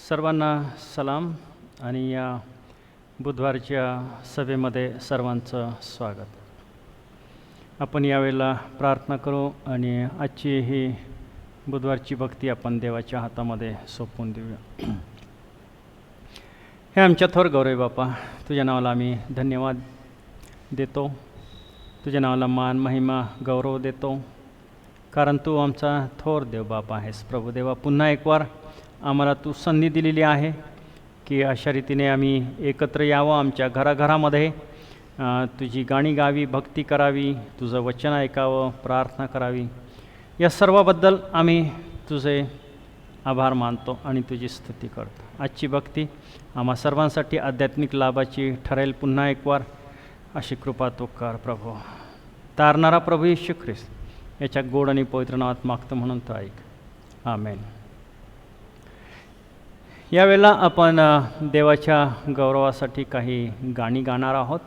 सर्वांना सलाम आणि या बुधवारच्या सभेमध्ये सर्वांचं स्वागत. आपण यावेळेला प्रार्थना करू आणि आजची ही बुधवारची भक्ती आपण देवाच्या हातामध्ये सोपवून देऊया. हे आमच्या थोर गौरव बापा, तुझ्या नावाला आम्ही धन्यवाद देतो, तुझ्या नावाला मान महिमा गौरव देतो, कारण तू आमचा थोर देव बापा आहेस. प्रभू देवा, पुन्हा एक वार आम्हाला तू संधी दिलेली आहे की अशा रीतीने आम्ही एकत्र यावं, आमच्या घराघरामध्ये तुझी गाणी गावी, भक्ती करावी, तुझं वचन ऐकावं, प्रार्थना करावी. या सर्वाबद्दल आम्ही तुझे आभार मानतो आणि तुझी स्तुती करतो. आजची भक्ती आम्हा सर्वांसाठी आध्यात्मिक लाभाची ठरेल. पुन्हा एक वार अशी कृपा तू कर प्रभू. तारणारा प्रभू येशू ख्रिस्त याच्या गोड आणि पवित्र नावात मागतो म्हणून तो ऐक. आमेन. यावेळेला आपण देवाच्या गौरवासाठी काही गाणी गाणार आहोत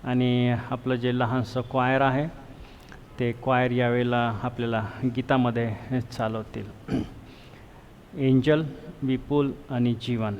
आणि आपलं जे लहानसं क्वायर आहे ते क्वायर यावेळेला आपल्याला गीतामध्ये चालवतील. एंजल, विपुल आणि जीवन.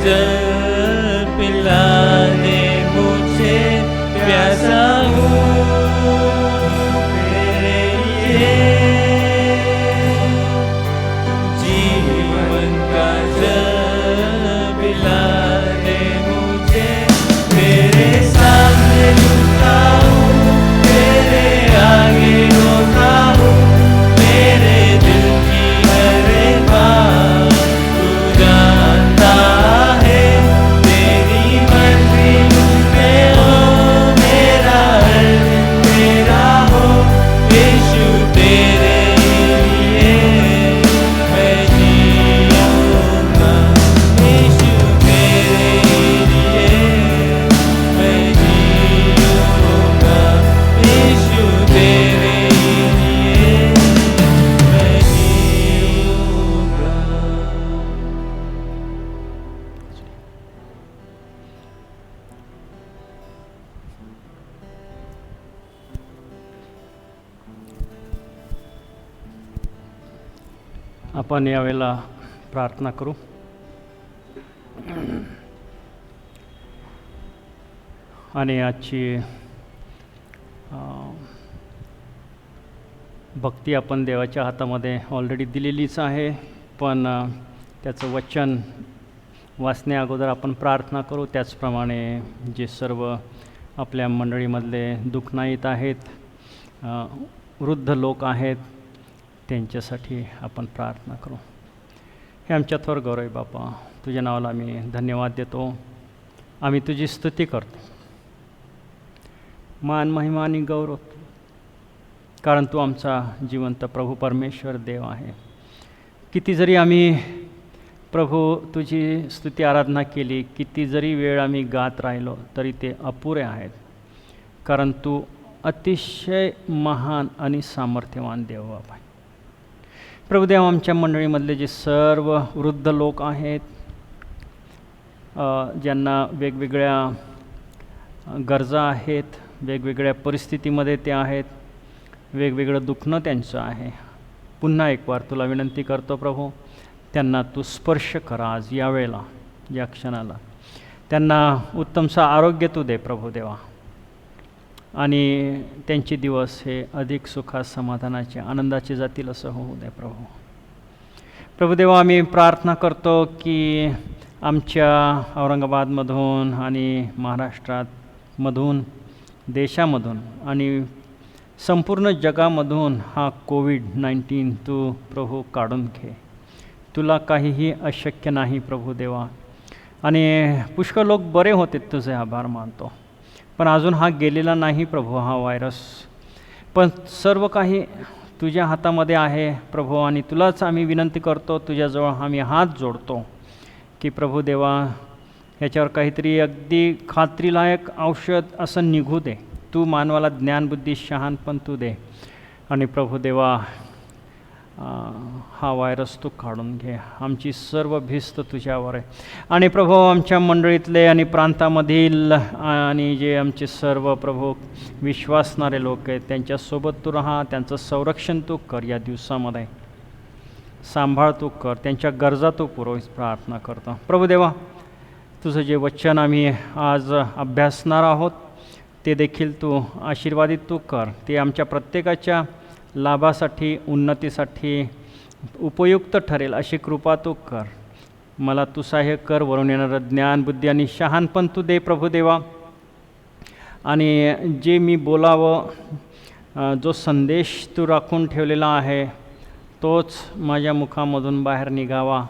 जल पिला दे मुझे, प्यासा हूँ तेरे लिए। जीवन का जल पिला दे मुझे, तेरे सामने झुका हूँ, तेरे आगे रोता हूँ, मेरे दिल की हर एक बात तू जानता है। तेरी मर्जी मुझमें हो, मेरा हर दिन तेरा हो, यीशु तेरे लिए मैं जीऊँगा, यीशु तेरे लिए मैं जीऊँगा, यीशु तेरे लिए मैं जीऊँगा। आपण यावेळेला प्रार्थना करू. आणि आजची भक्ती आपण देवाच्या हातामध्ये ऑलरेडी दिलेलीच आहे, पण त्याचं वचन वाचण्या अगोदर आपण प्रार्थना करू. त्याचप्रमाणे जे सर्व आपल्या मंडळीमधले दुःखनाईत आहेत, वृद्ध लोक आहेत, त्यांच्यासाठी आपण प्रार्थना करू. हे आमच्या थोर गौरव बापा, तुझ्या नावाला आम्ही धन्यवाद देतो. आम्ही तुझी स्तुती करतो, मान महिमा आणि गौरव, कारण तू आमचा जिवंत प्रभू परमेश्वर देव आहे. किती जरी आम्ही प्रभू तुझी स्तुती आराधना केली, किती जरी वेळ आम्ही गात राहिलो तरी ते अपुरे आहेत, कारण तू अतिशय महान आणि सामर्थ्यवान देव बाप आहे. प्रभुदेव, आमच्या मंडळीमधले जे सर्व वृद्ध लोक आहेत, ज्यांना वेगवेगळ्या गरजा आहेत, वेगवेगळ्या परिस्थितीमध्ये ते आहेत, वेगवेगळं दुखणं त्यांचं आहे, पुन्हा एक वार तुला विनंती करतो प्रभू, त्यांना तू स्पर्श करा आज यावेळेला, या क्षणाला. त्यांना उत्तमचं आरोग्य तू दे प्रभू देवा, आणि त्यांचे दिवस हे अधिक सुखात समाधानाचे आनंदाचे जातील असं होऊ दे प्रभू. प्रभुदेवा, आम्ही प्रार्थना करतो की आमच्या औरंगाबादमधून आणि महाराष्ट्रामधून, देशामधून आणि संपूर्ण जगामधून हा कोविड-19 तू प्रभू काढून घे. तुला काहीही अशक्य नाही प्रभू देवा, आणि पुष्कळ लोक बरे होते, तुझे आभार मानतो. पण अजून हा गेलेला नाही प्रभू, हा व्हायरस. पण सर्व काही तुझ्या हातामध्ये आहे प्रभू, आणि तुलाच आम्ही विनंती करतो, तुझ्याजवळ आम्ही हात जोडतो की प्रभू देवा, ह्याच्यावर काहीतरी अगदी खात्रीलायक औषध असं निघू दे. तू मानवाला ज्ञानबुद्धी शहाणपण तू दे, आणि प्रभू देवा हा व्हायरस तू काढून घे. आमची सर्व भिस्त तुझ्यावर आहे. आणि प्रभू, आमच्या मंडळीतले आणि प्रांतामधील आणि जे आमचे सर्व प्रभू विश्वासणारे लोक आहेत, त्यांच्यासोबत तू राहा, त्यांचं संरक्षण तू कर, या दिवसामध्ये सांभाळ तू कर, त्यांच्या गरजा तू पुरव, प्रार्थना करतो. प्रभू देवा, तुझं जे वचन आम्ही आज अभ्यासणार आहोत ते देखील तू आशीर्वादित तू कर. ते आमच्या प्रत्येकाच्या लाभासाठी, उन्नतीसाठी उपयुक्त ठरेल अशी कृपा तू कर. मला तू सहाय्य कर, वरून येणारं ज्ञान, बुद्धी आणि शहाणपण तू दे प्रभू देवा. आणि जे मी बोलावं, जो संदेश तू राखून ठेवलेला आहे तोच माझ्या मुखामधून बाहेर निघावा,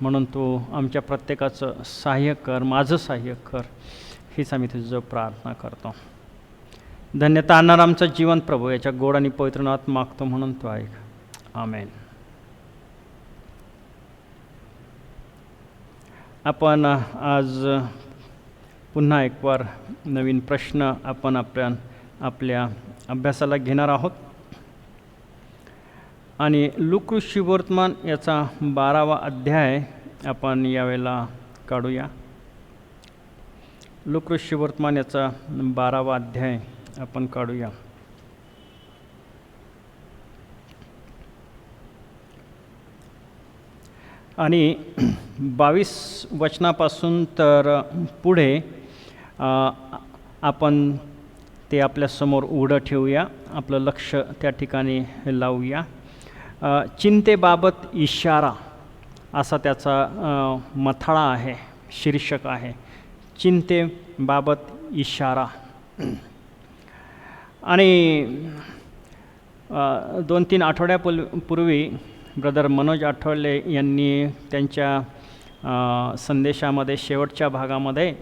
म्हणून तू आमच्या प्रत्येकाचं सहाय्य कर, माझं सहाय्य कर, हीच आम्ही तुझं प्रार्थना करतो. धन्यता आणणार आमचं जीवन प्रभू, याच्या गोड आणि पवित्र नावात मागतो, म्हणून तू ऐक. आमेन. आपण आज पुन्हा एक वार नवीन प्रश्न आपण आपल्या अभ्यासाला घेणार आहोत. आणि लूका शुभवर्तमान याचा 12वा अध्याय आपण यावेळेला काढूया. लूका शुभवर्तमान याचा 12वा अध्याय आपण काढूया. आणि 22 वचनापासून तर पुढे आपण ते आपल्यासमोर उघडं ठेवूया, आपलं लक्ष त्या ठिकाणी लावूया. चिंतेबाबत इशारा असा त्याचा मथळा आहे, शीर्षक आहे, चिंतेबाबत इशारा. आणि 2-3 आठवड्यापूर्वी ब्रदर मनोज आठवले यांनी त्यांच्या संदेशामध्ये शेवटच्या भागामध्ये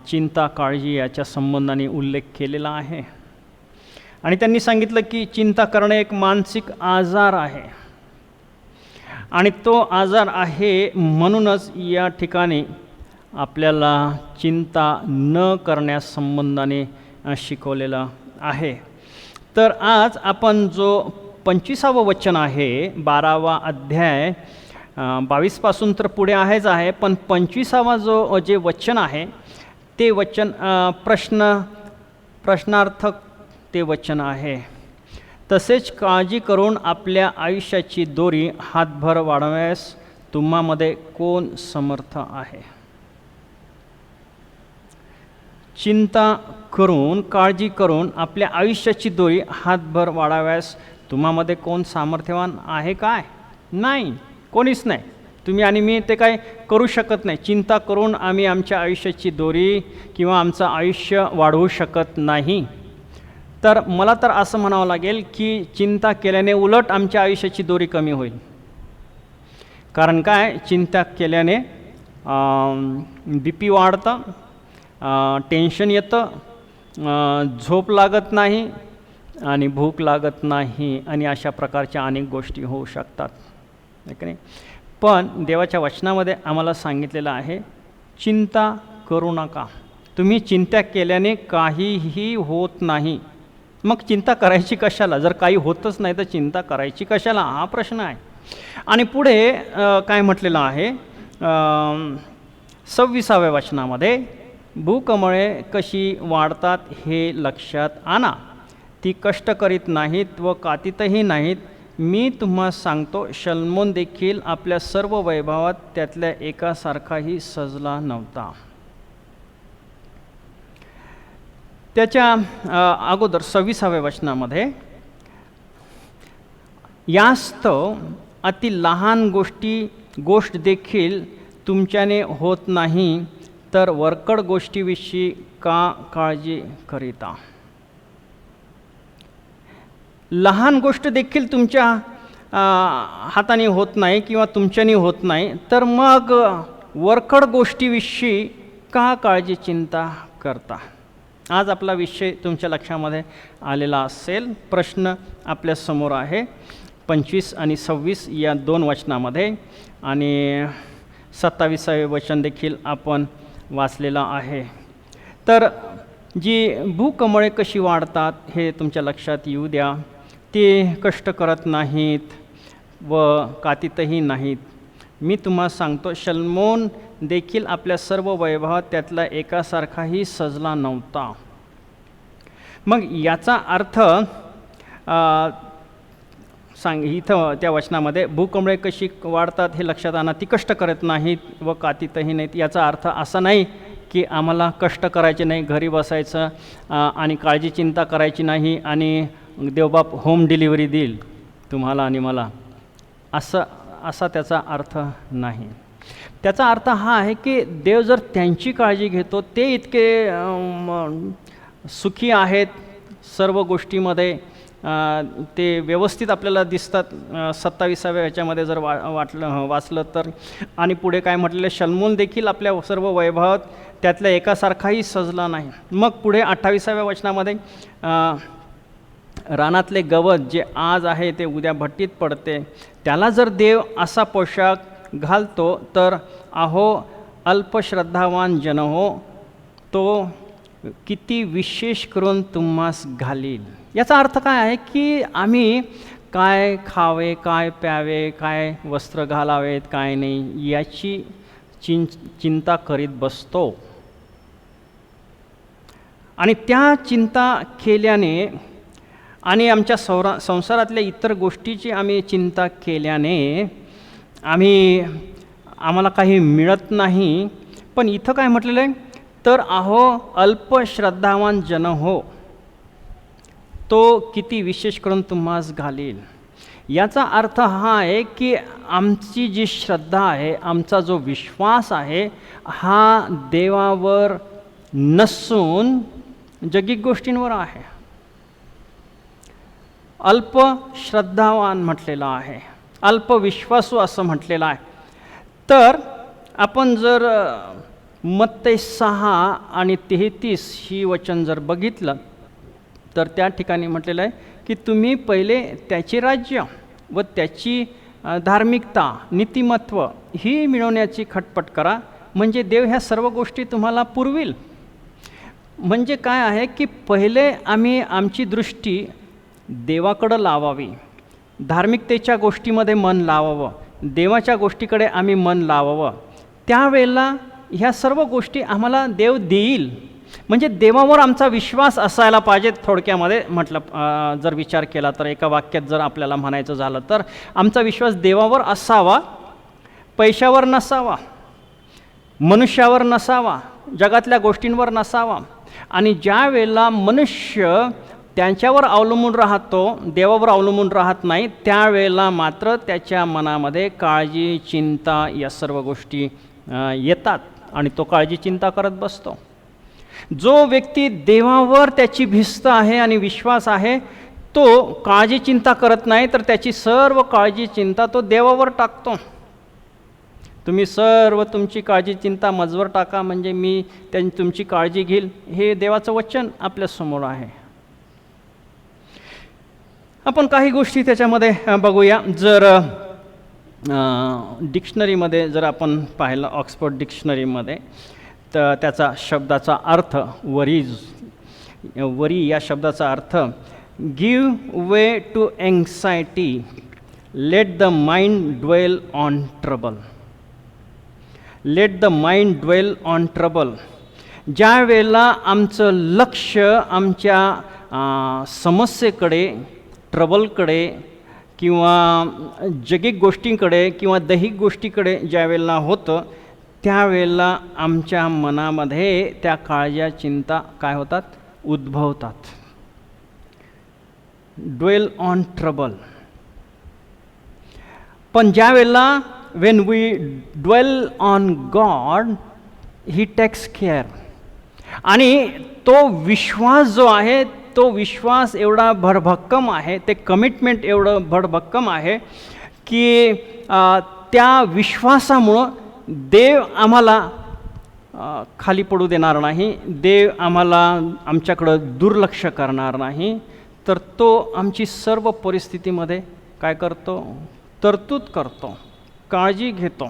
चिंता काळजी याच्या संबंधाने उल्लेख केलेला आहे. आणि त्यांनी सांगितलं की चिंता करणे एक मानसिक आजार आहे आणि तो आजार आहे, म्हणूनच या ठिकाणी आपल्याला चिंता न करण्यास संबंधाने शिकवलेलं आहे. तर आज आपण जो 25वं वचन आहे, 12वा अध्याय 22पासून तर पुढे आहेच आहे, पण 25वा जे वचन आहे ते वचन प्रश्नार्थक ते वचन आहे. तसेच काळजी करून आपल्या आयुष्याची दोरी हातभर वाढवण्यास तुम्हामध्ये कोण समर्थ आहे. चिंता करून, काळजी करून आपल्या आयुष्याची दोरी हातभर वाढाव्यास तुम्हामध्ये कोण सामर्थ्यवान आहे काय? नाही, कोणीच नाही. तुम्ही आणि मी ते काय करू शकत नाही. चिंता करून आम्ही आमच्या आयुष्याची दोरी किंवा आमचं आयुष्य वाढवू शकत नाही. तर मला तर असं म्हणावं लागेल की चिंता केल्याने उलट आमच्या आयुष्याची दोरी कमी होईल. कारण काय, चिंता केल्याने BP वाढतं, टेन्शन येतं, झोप लागत नाही आणि भूक लागत नाही आणि अशा प्रकारच्या अनेक गोष्टी होऊ शकतात, नाही का नाही. पण देवाच्या वचनामध्ये आम्हाला सांगितलेलं आहे, चिंता करू नका. तुम्ही चिंता केल्याने काहीही होत नाही. मग चिंता करायची कशाला? जर काही होतच नाही तर चिंता करायची कशाला, हा प्रश्न आहे. आणि पुढे काय म्हटलेलं आहे 26व्या वचनामध्ये, भूकमळे कशी वाढतात हे लक्षात आणा. ती कष्ट करीत नाहीत व कातीतही नाहीत. मी तुम्हा सांगतो, शल्मोन देखील आपल्या सर्व वैभवात त्यातल्या एकासारखाही सजला नव्हता. त्याच्या अगोदर 26व्या वचनामध्ये, यास्तव अति लहान गोष्ट देखील तुमच्याने होत नाही, तर वरकड गोष्टीविषयी का काळजी करीता. लहान गोष्ट देखील तुमच्या हाताने होत नाही किंवा तुमच्याने होत नाही, तर मग वरकड गोष्टीविषयी का काळजी चिंता करता. आज आपला विषय तुमच्या लक्षामध्ये आलेला असेल. प्रश्न आपल्यासमोर आहे 25 आणि 26 या 2 वचनामध्ये, आणि 27वें वचन देखील आपण वाचलेलं आहे. तर जी भूकमळे कशी वाढतात हे तुमच्या लक्षात येऊ द्या. ते कष्ट करत नाहीत व कातीतही नाहीत. मी तुम्हाला सांगतो, शल्मोन देखील आपल्या सर्व वैभवात त्यातला एकासारखाही सजला नव्हता. मग याचा अर्थ इथं त्या वचनामध्ये भूकमळे कशी वाढतात हे लक्षात आणा, ती कष्ट करत नाहीत व कातीतही नाहीत. याचा अर्थ असा नाही की आम्हाला कष्ट करायचे नाही, घरी बसायचं आणि काळजी चिंता करायची नाही आणि देवबाप होम डिलिव्हरी देईल तुम्हाला आणि मला, असा त्याचा अर्थ नाही. त्याचा अर्थ हा आहे की देव जर त्यांची काळजी घेतो, ते इतके सुखी आहेत सर्व गोष्टीमध्ये, ते व्यवस्थित आपल्याला दिसतात. 27व्या ह्याच्यामध्ये जर वाचलं तर, आणि पुढे काय म्हटलेलं, शल्मोन देखील आपल्या सर्व वैभवात त्यातल्या एकासारखाही सजला नाही. मग पुढे 28व्या वचनामध्ये, रानातले गवत जे आज आहे ते उद्या भट्टीत पडते, त्याला जर देव असा पोशाख घालतो, तर अहो अल्पश्रद्धावान जन हो, तो किती विशेष करून तुम्हास घालील. याचा अर्थ काय आहे की आम्ही काय खावे, काय प्यावे, काय वस्त्र घालावेत, काय नाही, याची चिंता करीत बसतो. आणि त्या चिंता केल्याने आणि आमच्या संसारातल्या इतर गोष्टीची आम्ही चिंता केल्याने आम्हाला काही मिळत नाही. पण इथं काय म्हटलेलं आहे, तर अहो अल्पश्रद्धावान जन हो, तो किती विशेष करून तुम्हास घालील. याचा अर्थ हा आहे की आमची जी श्रद्धा आहे, आमचा जो विश्वास आहे, हा देवावर नसून जगिक गोष्टींवर आहे. अल्प श्रद्धावान म्हटलेलं आहे, अल्पविश्वासू असं म्हटलेलं आहे. तर आपण जर मत्ते 6 आणि 33 ही वचन जर बघितलं, तर त्या ठिकाणी म्हटलेलं आहे की तुम्ही पहिले त्याचे राज्य व त्याची धार्मिकता, नीतिमत्व ही मिळवण्याची खटपट करा, म्हणजे देव ह्या सर्व गोष्टी तुम्हाला पुरविल. म्हणजे काय आहे की पहिले आम्ही आमची दृष्टी देवाकडं लावावी, धार्मिकतेच्या गोष्टीमध्ये मन लावावं, देवाच्या गोष्टीकडे आम्ही मन लावावं. त्यावेळेला ह्या सर्व गोष्टी आम्हाला देव देईल. म्हणजे देवावर आमचा विश्वास असायला पाहिजे. थोडक्यामध्ये म्हटलं जर विचार केला तर, एका वाक्यात जर आपल्याला म्हणायचं झालं तर, आमचा विश्वास देवावर असावा, पैशावर नसावा, मनुष्यावर नसावा, जगातल्या गोष्टींवर नसावा. आणि ज्या वेळेला मनुष्य त्यांच्यावर अवलंबून राहतो, देवावर अवलंबून राहत नाही, त्यावेळेला मात्र त्याच्या मनामध्ये काळजी, चिंता या सर्व गोष्टी येतात आणि तो काळजी चिंता करत बसतो. जो व्यक्ती देवावर त्याची भिस्त आहे आणि विश्वास आहे, तो काळजी चिंता करत नाही, तर त्याची सर्व काळजी चिंता तो देवावर टाकतो. तुम्ही सर्व तुमची काळजी चिंता माझवर टाका, म्हणजे मी तुमची काळजी घेईल, हे देवाचं वचन आपल्यासमोर आहे. आपण काही गोष्टी त्याच्यामध्ये बघूया. जर डिक्शनरीमध्ये जर आपण पाहिलं, ऑक्सफोर्ड डिक्शनरीमध्ये, तर त्याचा शब्दाचा अर्थ वरी या शब्दाचा अर्थ give way to anxiety, let the mind dwell on trouble. Let the mind dwell on trouble. ज्या वेळेला आमचं लक्ष आमच्या समस्येकडे, ट्रबलकडे किंवा जगिक गोष्टींकडे किंवा दैहिक गोष्टीकडे ज्या वेळेला होतं, त्यावेळेला आमच्या मनामध्ये त्या काळज्या, चिंता काय होतात, उद्भवतात. Dwell on trouble. पण ज्या वेळेला when we dwell on God, he takes care. आणि तो विश्वास जो आहे, तो विश्वास एवढा भरभक्कम आहे, ते कमिटमेंट एवढं भरभक्कम आहे की त्या विश्वासामुळं देव आम्हाला खाली पडू देणार नाही, देव आम्हाला आमच्याकडं दुर्लक्ष करणार नाही, तर तो आमची सर्व परिस्थितीमध्ये काय करतो, तरतूद करतो, काळजी घेतो.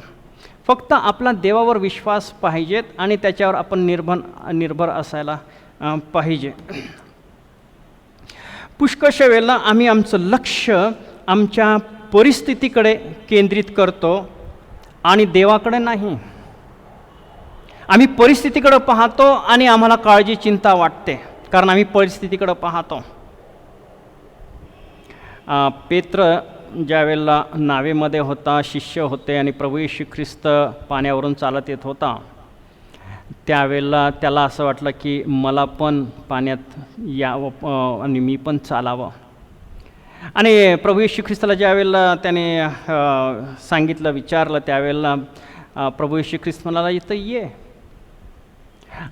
फक्त आपला देवावर विश्वास पाहिजेत आणि त्याच्यावर आपण निर्भर असायला पाहिजे. पुष्कळशा वेळेला आम्ही आमचं लक्ष आमच्या परिस्थितीकडे केंद्रित करतो आणि देवाकडे नाही. आम्ही परिस्थितीकडे पाहतो आणि आम्हाला काळजी, चिंता वाटते, कारण आम्ही परिस्थितीकडे पाहतो. पेत्र ज्या वेळेला नावेमध्ये होता, शिष्य होते आणि प्रभू येशू ख्रिस्त पाण्यावरून चालत येत होता, त्यावेळेला त्याला असं वाटलं की मला पण पाण्यात यावं आणि मी पण चालावं. आणि प्रभू येशू ख्रिस्ताला ज्या वेळेला त्याने सांगितलं, विचारलं, त्यावेळेला प्रभू येशू ख्रिस्त म्हणाला, इथं ये.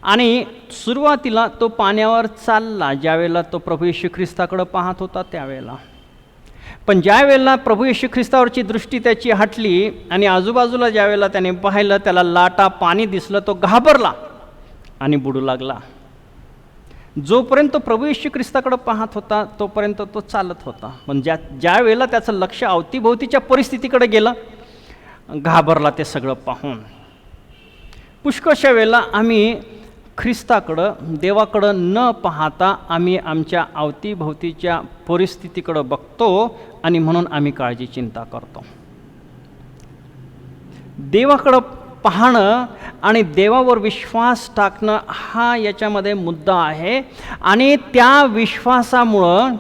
आणि सुरुवातीला तो पाण्यावर चालला ज्या वेळेला तो प्रभू येशू ख्रिस्ताकडं पाहत होता त्यावेळेला. पण ज्या वेळेला प्रभू येशू ख्रिस्तावरची दृष्टी त्याची हटली आणि आजूबाजूला ज्या वेळेला त्याने पाहिलं, त्याला लाटा, पाणी दिसलं, तो घाबरला आणि बुडू लागला. जोपर्यंत तो प्रभू येशू ख्रिस्ताकडे पाहत होता तोपर्यंत तो चालत होता. पण ज्या वेळेला त्याचं लक्ष अवतीभोवतीच्या परिस्थितीकडे गेलं, घाबरला ते सगळं पाहून. पुष्कळशा वेळेला आम्ही ख्रिस्ताकडं, देवाकडं न पाहता आम्ही आमच्या अवतीभोवतीच्या परिस्थितीकडं बघतो आणि म्हणून आम्ही काळजी, चिंता करतो. देवाकडं पाहणं आणि देवावर विश्वास टाकणं हा याच्यामध्ये मुद्दा आहे. आणि त्या विश्वासामुळं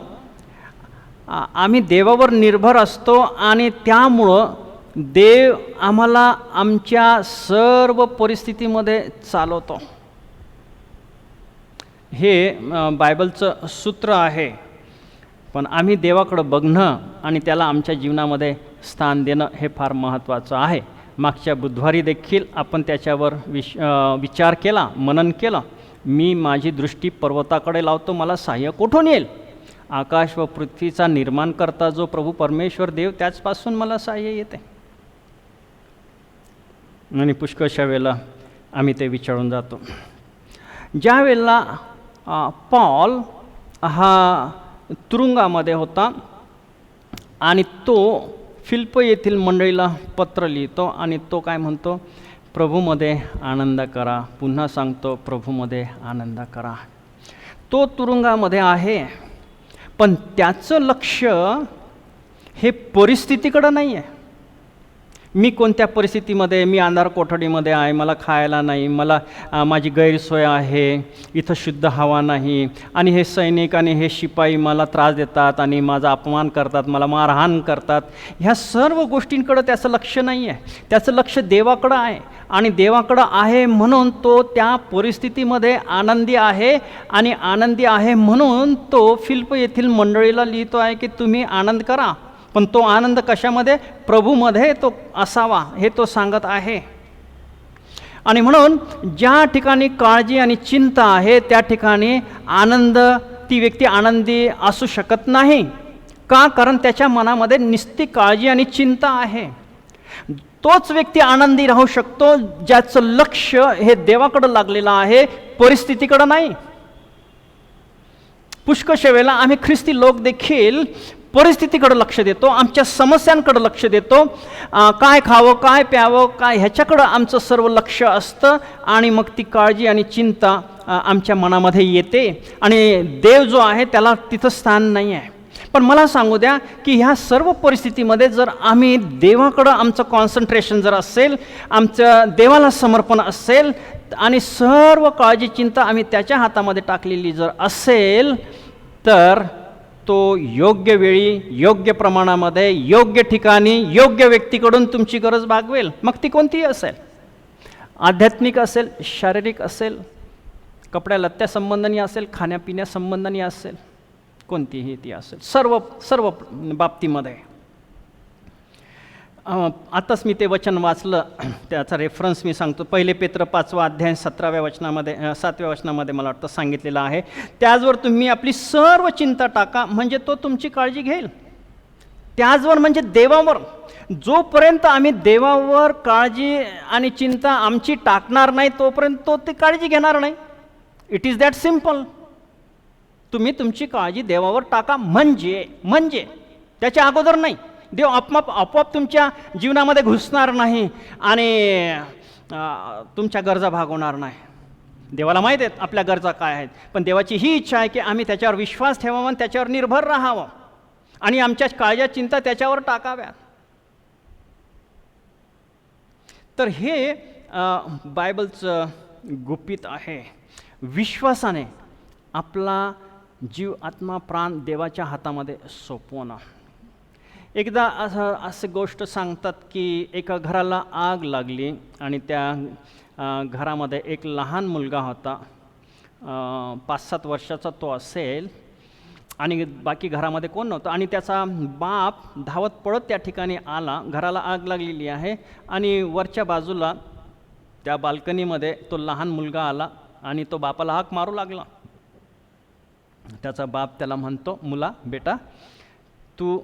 आम्ही देवावर निर्भर असतो आणि त्यामुळं देव आम्हाला आमच्या सर्व परिस्थितीमध्ये चालवतो. हे बायबलचं सूत्र आहे. पण आम्ही देवाकडं बघणं आणि त्याला आमच्या जीवनामध्ये स्थान देणं हे फार महत्त्वाचं आहे. मागच्या बुधवारी देखील आपण त्याच्यावर विचार केला, मनन केलं. मी माझी दृष्टी पर्वताकडे लावतो, मला सहाय्य कुठून येईल? आकाश व पृथ्वीचा निर्माण करता जो प्रभू परमेश्वर देव, त्याचपासून मला सहाय्य येते. आणि पुष्कळशा वेळेला आम्ही ते विचारून जातो. ज्या वेळेला पॉल हा तुरुंगामध्ये होता आणि तो फिलिप्पी येथील मंडळीला पत्र लिहितो आणि तो काय म्हणतो? प्रभूमध्ये आनंद करा. पुन्हा सांगतो, प्रभूमध्ये आनंद करा. तो तुरुंगामध्ये आहे, पण त्याचं लक्ष हे परिस्थितीकडं नाही आहे. मी कोणत्या परिस्थितीमध्ये, मी अंधार कोठडीमध्ये आहे, मला खायला नाही, मला माझी गैरसोय आहे, इथं शुद्ध हवा नाही, आणि हे सैनिक आणि हे शिपाई मला त्रास देतात आणि माझा अपमान करतात, मला मारहाण करतात. ह्या सर्व गोष्टींकडं त्याचं लक्ष नाही आहे. त्याचं लक्ष देवाकडं आहे. आणि देवाकडं आहे म्हणून तो त्या परिस्थितीमध्ये आनंदी आहे. आणि आनंदी आहे म्हणून तो फिलिप्पी येथील मंडळीला लिहितो आहे की तुम्ही आनंद करा. पण तो आनंद कशामध्ये? प्रभूमध्ये तो असावा, हे तो सांगत आहे. आणि म्हणून ज्या ठिकाणी काळजी आणि चिंता आहे त्या ठिकाणी आनंद, ती व्यक्ती आनंदी असू शकत नाही. का? कारण त्याच्या मनामध्ये निस्ती काळजी आणि चिंता आहे. तोच व्यक्ती आनंदी राहू शकतो ज्याचं लक्ष हे देवाकडं लागलेलं आहे, परिस्थितीकडं नाही. पुष्कळशा वेळेला आम्ही ख्रिस्ती लोक देखील परिस्थितीकडे लक्ष देतो, आमच्या समस्यांकडे लक्ष देतो. काय खावं, काय प्यावं, काय ह्याच्याकडं आमचं सर्व लक्ष असतं. आणि मग ती काळजी आणि चिंता आमच्या मनामध्ये येते आणि देव जो आहे त्याला तिथं स्थान नाही आहे. पण मला सांगू द्या की ह्या सर्व परिस्थितीमध्ये जर आम्ही देवाकडं आमचं कॉन्सन्ट्रेशन जर असेल, आमचं देवाला समर्पण असेल आणि सर्व काळजी चिंता आम्ही त्याच्या हातामध्ये टाकलेली जर असेल, तर तो योग्य वेळी, योग्य प्रमाणामध्ये, योग्य ठिकाणी, योग्य व्यक्तीकडून तुमची गरज भागवेल. मग ती कोणतीही असेल, आध्यात्मिक असेल, शारीरिक असेल, कपड्या लत्त्या संबंधाने असेल, खाण्यापिण्या संबंधाने असेल, कोणतीही ती असेल, सर्व बाबतीमध्ये. आताच मी ते वचन वाचलं, त्याचा रेफरन्स मी सांगतो. 1 पेत्र 5 अध्याय 7व्या वचनामध्ये मला वाटतं सांगितलेलं आहे, त्याचवर तुम्ही आपली सर्व चिंता टाका, म्हणजे तो तुमची काळजी घेईल. त्याचवर म्हणजे देवावर. जोपर्यंत आम्ही देवावर काळजी आणि चिंता आमची टाकणार नाही, तोपर्यंत तो ती काळजी घेणार नाही. It is that simple. तुम्ही तुमची काळजी देवावर टाका, म्हणजे त्याच्या अगोदर नाही. देव आपोआप तुमच्या जीवनामध्ये घुसणार नाही आणि तुमच्या गरजा भागवणार नाही. देवाला माहीत आहेत आपल्या गरजा काय आहेत, पण देवाची ही इच्छा आहे की आम्ही त्याच्यावर विश्वास ठेवावा आणि त्याच्यावर निर्भर राहावं आणि आमच्या काळज्या चिंता त्याच्यावर टाकाव्या. तर हे बायबलचं गुपित आहे. विश्वासाने आपला जीव, आत्मा, प्राण देवाच्या हातामध्ये सोपवणं. एकदा असं गोष्ट सांगतात की एका घराला आग लागली आणि त्या घरामध्ये एक लहान मुलगा होता. 5-7 वर्षाचा तो असेल आणि बाकी घरामध्ये कोण नव्हतं. आणि त्याचा बाप धावत पळत त्या ठिकाणी आला. घराला आग लागलेली आहे आणि वरच्या बाजूला त्या बाल्कनीमध्ये तो लहान मुलगा आला आणि तो बापाला हाक मारू लागला. त्याचा बाप त्याला म्हणतो, मुला बेटा तू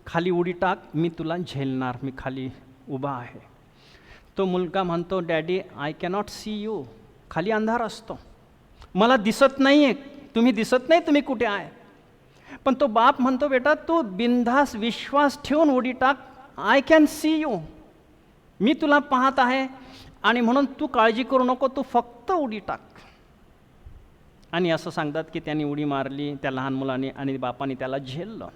खाली उडी टाक, मी तुला झेलणार, मी खाली उभा आहे. तो मुलगा म्हणतो, daddy I cannot see you. खाली अंधार असतो, मला दिसत नाही आहे, तुम्ही दिसत नाही तुम्ही कुठे आहे. पण तो बाप म्हणतो, बेटा तू बिनधास्त विश्वास ठेवून उडी टाक, आय कॅन सी यू, मी तुला पाहत आहे आणि म्हणून तू काळजी करू नको, तू फक्त उडी टाक. आणि असं सांगतात की त्यांनी उडी मारली त्या लहान मुलाने आणि बापाने त्याला झेललं.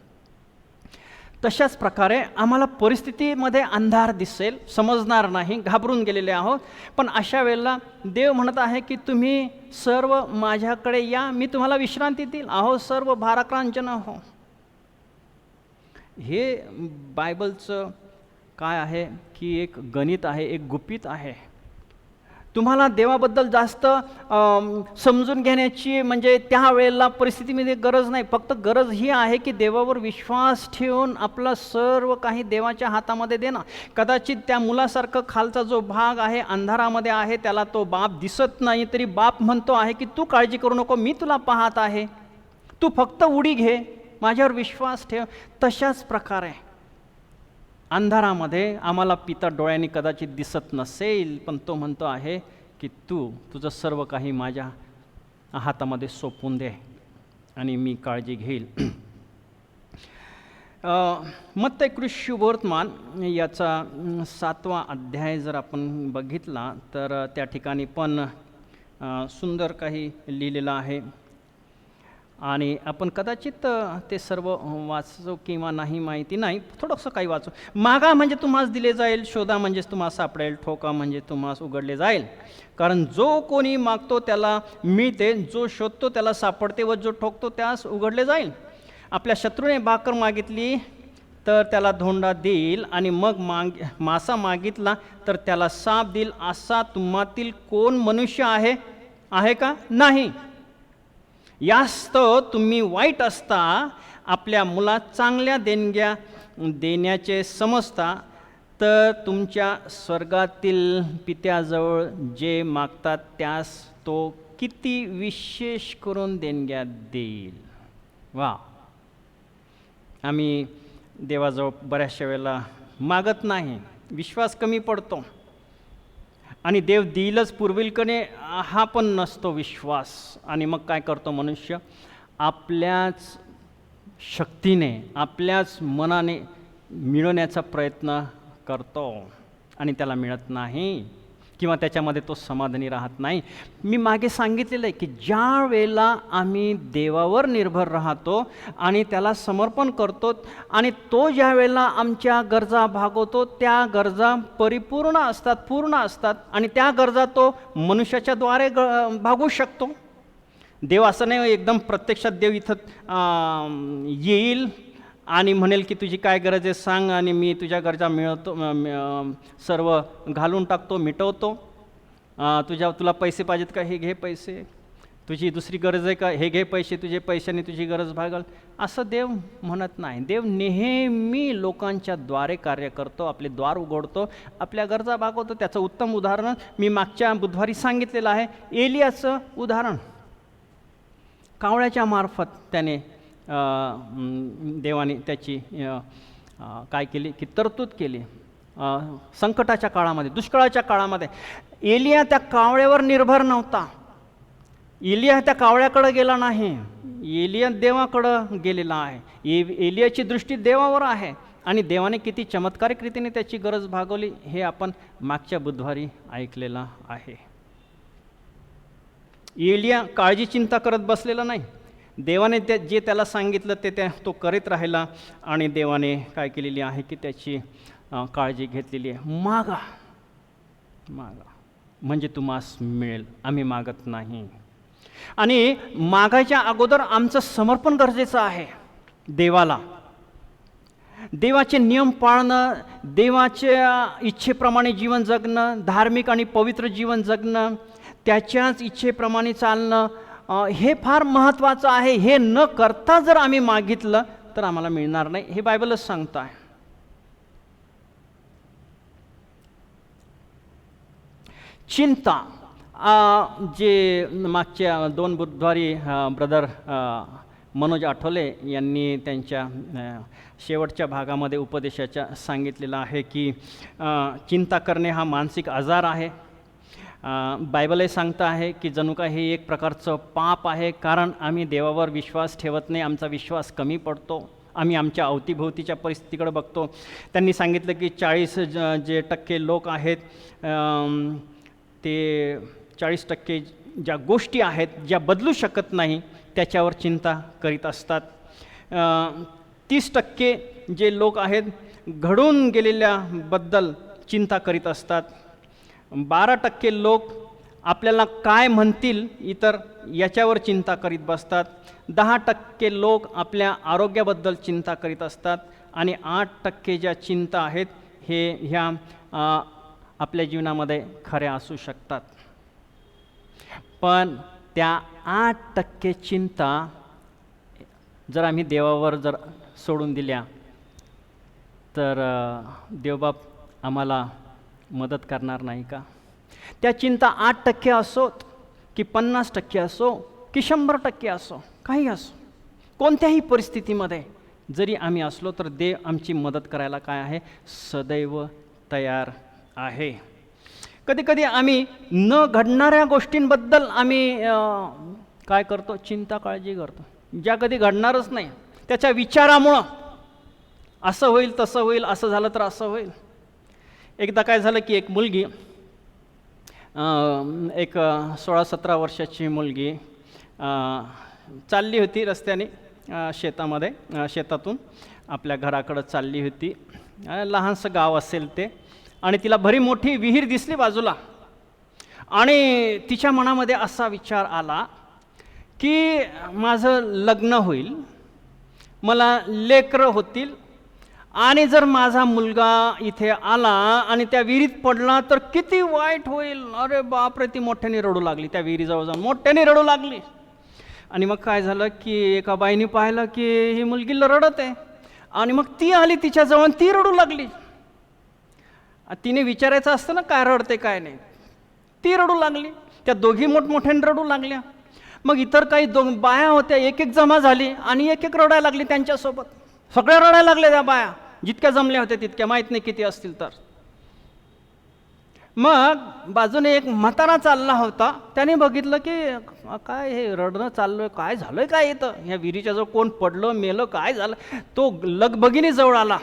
तशाच प्रकारे आम्हाला परिस्थितीमध्ये अंधार दिसेल, समजणार नाही, घाबरून गेलेले आहोत. पण अशा वेळेला देव म्हणत आहे की तुम्ही सर्व माझ्याकडे या, मी तुम्हाला विश्रांती देईल. अहो सर्व भाराक्रांत जन हो. हे बायबलचं काय आहे की एक गणित आहे, एक गुपित आहे. तुम्हाला देवाबद्दल जास्त समजून घेण्याची म्हणजे त्यावेळेला परिस्थितीमध्ये गरज नाही. फक्त गरज ही आहे की देवावर विश्वास ठेवून आपलं सर्व काही देवाच्या हातामध्ये देणं. कदाचित त्या मुलासारखं खालचा जो भाग आहे अंधारामध्ये आहे, त्याला तो बाप दिसत नाही, तरी बाप म्हणतो आहे की तू काळजी करू नको, मी तुला पाहत आहे, तू फक्त उडी घे, माझ्यावर विश्वास ठेव. तशाच प्रकारे अंधारामध्ये आम्हाला पिता डोळ्यांनी कदाचित दिसत नसेल, पण तो म्हणतो आहे की तुझं सर्व काही माझ्या हातामध्ये सोपवून दे आणि मी काळजी घेईल. मत्ती शुभवर्तमान याचा 7वा अध्याय जर आपण बघितला तर त्या ठिकाणी पण सुंदर काही लिहिलेलं आहे आणि आपण कदाचित ते सर्व वाचू किंवा नाही माहिती नाही, थोडंसं काही वाचू. मागा म्हणजे तुम्हाला दिले जाईल, शोधा म्हणजेच तुम्हाला सापडेल, ठोका म्हणजे तुम्हाला उघडले जाईल. कारण जो कोणी मागतो त्याला मिळते, जो शोधतो त्याला सापडते व जो ठोकतो त्यास उघडले जाईल. आपल्या शत्रूने भाकर मागितली तर त्याला धोंडा देईल आणि मग मासा मागितला तर त्याला साप देईल. असा तुम्हातील कोण मनुष्य आहे का? नाही. यास्तव तुम्ही वाईट असता आपल्या मुला चांगल्या देणग्या देण्याचे समजता, तर तुमच्या स्वर्गातील पित्याजवळ जे मागतात त्यास तो किती विशेष करून देणग्या देईल. वा, आम्ही देवाजवळ बऱ्याचशा वेळेला मागत नाही, विश्वास कमी पडतो आणि देव देईलच पुरविलकडे हा पण नसतो विश्वास. आणि मग काय करतो मनुष्य? आपल्याच शक्तीने, आपल्याच मनाने मिळवण्याचा प्रयत्न करतो आणि त्याला मिळत नाही किंवा त्याच्यामध्ये तो समाधानी राहत नाही. मी मागे सांगितलेलं आहे की ज्या वेळेला आम्ही देवावर निर्भर राहतो आणि त्याला समर्पण करतो आणि तो ज्या वेळेला आमच्या गरजा भागवतो, त्या गरजा परिपूर्ण असतात, पूर्ण असतात आणि त्या गरजा तो मनुष्याच्या द्वारे भागवू शकतो. देव असं नाही एकदम प्रत्यक्षात देव इथं येईल आणि म्हणेल की तुझी काय गरज आहे सांग आणि मी तुझ्या गरजा सर्व घालून टाकतो, मिटवतो. तुला पैसे पाहिजेत का? हे घे पैसे. तुझी दुसरी गरज आहे का? हे घे पैसे, तुझे पैशाने तुझी गरज भागल. असं देव म्हणत नाही. देव नेहमी लोकांच्या द्वारे कार्य करतो, आपले द्वार उघडतो, आपल्या गरजा भागवतो. त्याचं उत्तम उदाहरण मी मागच्या बुधवारी सांगितलेलं आहे, एलियाचं उदाहरण. कावळ्याच्या मार्फत त्याने देवाने त्याची काय केली की तरतूद केली. संकटाच्या काळामध्ये, दुष्काळाच्या काळामध्ये एलिया त्या कावळ्यावर निर्भर नव्हता. एलिया त्या कावळ्याकडे गेला नाही, एलिया देवाकडं गेलेला आहे. एलियाची दृष्टी देवावर आहे आणि देवाने किती चमत्कारिक रीतीने त्याची गरज भागवली हे आपण मागच्या बुधवारी ऐकलेलं आहे. एलिया काळजी चिंता करत बसलेला नाही. देवाने जे त्याला सांगितलं ते तो करीत राहिला आणि देवाने काय केलेली आहे की त्याची काळजी घेतलेली आहे. मागा म्हणजे तुम्हास मिळेल. आम्ही मागत नाही. आणि मागायच्या अगोदर आमचं समर्पण गरजेचं आहे देवाला. देवाचे नियम पाळणं, देवाच्या इच्छेप्रमाणे जीवन जगणं, धार्मिक आणि पवित्र जीवन जगणं, त्याच्याच इच्छेप्रमाणे चालणं हे फार महत्त्वाचं आहे. हे न करता जर आम्ही मागितलं तर आम्हाला मिळणार नाही, हे बायबलच सांगतं आहे. चिंता जे मागच्या 2 बुधवारी ब्रदर मनोज आठवले यांनी त्यांच्या शेवटच्या भागामध्ये उपदेशाच्या सांगितलेलं आहे की चिंता करणे हा मानसिक आजार आहे. बायबलही सांगतं आहे की जणू का हे एक प्रकारचं पाप आहे, कारण आम्ही देवावर विश्वास ठेवत नाही, आमचा विश्वास कमी पडतो, आम्ही आमच्या अवतीभोवतीच्या परिस्थितीकडे बघतो. त्यांनी सांगितलं की 40% लोक आहेत ते 40% ज्या गोष्टी आहेत ज्या बदलू शकत नाही त्याच्यावर चिंता करीत असतात. 30% जे लोक आहेत घडून गेलेल्याबद्दल चिंता करीत असतात. 12% लोक आपल्याला काय म्हणतील इतर याच्यावर चिंता करीत बसतात. 10% लोक आपल्या आरोग्याबद्दल चिंता करीत असतात आणि 8% ज्या चिंता आहेत ह्या आपल्या जीवनामध्ये खऱ्या असू शकतात. पण त्या 8% चिंता जर आम्ही देवावर जर सोडून दिल्या तर देवबाप आम्हाला मदत करणार नाही का? त्या चिंता 8% असोत की 50% असो की 100% असो, काही असो, कोणत्याही परिस्थितीमध्ये जरी आम्ही असलो तर देव आमची मदत करायला काय आहे, सदैव तयार आहे. कधी कधी आम्ही न घडणाऱ्या गोष्टींबद्दल आम्ही काय करतो, चिंता काळजी करतो, ज्या कधी घडणारच नाही. त्याच्या विचारामुळं असं होईल तसं होईल, असं झालं तर असं होईल. एकदा काय झालं की एक मुलगी, एक 16-17 वर्षाची मुलगी चालली होती रस्त्याने, शेतातून आपल्या घराकडं चालली होती. लहानसं गाव असेल ते, आणि तिला भरी मोठी विहीर दिसली बाजूला. आणि तिच्या मनामध्ये असा विचार आला की माझं लग्न होईल, मला लेकरं होतील, आणि जर माझा मुलगा इथे आला आणि त्या विहिरीत पडला तर किती वाईट होईल. अरे बापरे, ती मोठ्याने रडू लागली, त्या विहिरीजवळ जाऊन मोठ्याने रडू लागली. आणि मग काय झालं की एका बाईने पाहिलं की ही मुलगी रडत आहे, आणि मग ती आली तिच्याजवळ, ती रडू लागली. तिने विचारायचं असतं ना काय रडते काय नाही, ती रडू लागली. त्या दोघी मोठमोठ्याने रडू लागल्या. मग इतर काही बाया होत्या, एक एक जमा झाली आणि एक एक रडायला लागली त्यांच्यासोबत. सगळ्या रडायला लागल्या त्या बाया, जितक्या जमल्या होत्या तितक्या, माहीत नाही किती असतील तर. मग बाजूने एक म्हातारा चालला होता, त्याने बघितलं की काय हे रडणं चाललं, काय झालं काय इथं, ह्या विहिरीच्या जवळ कोण पडलं मेलं काय झालं. तो लगबगीने जवळ आला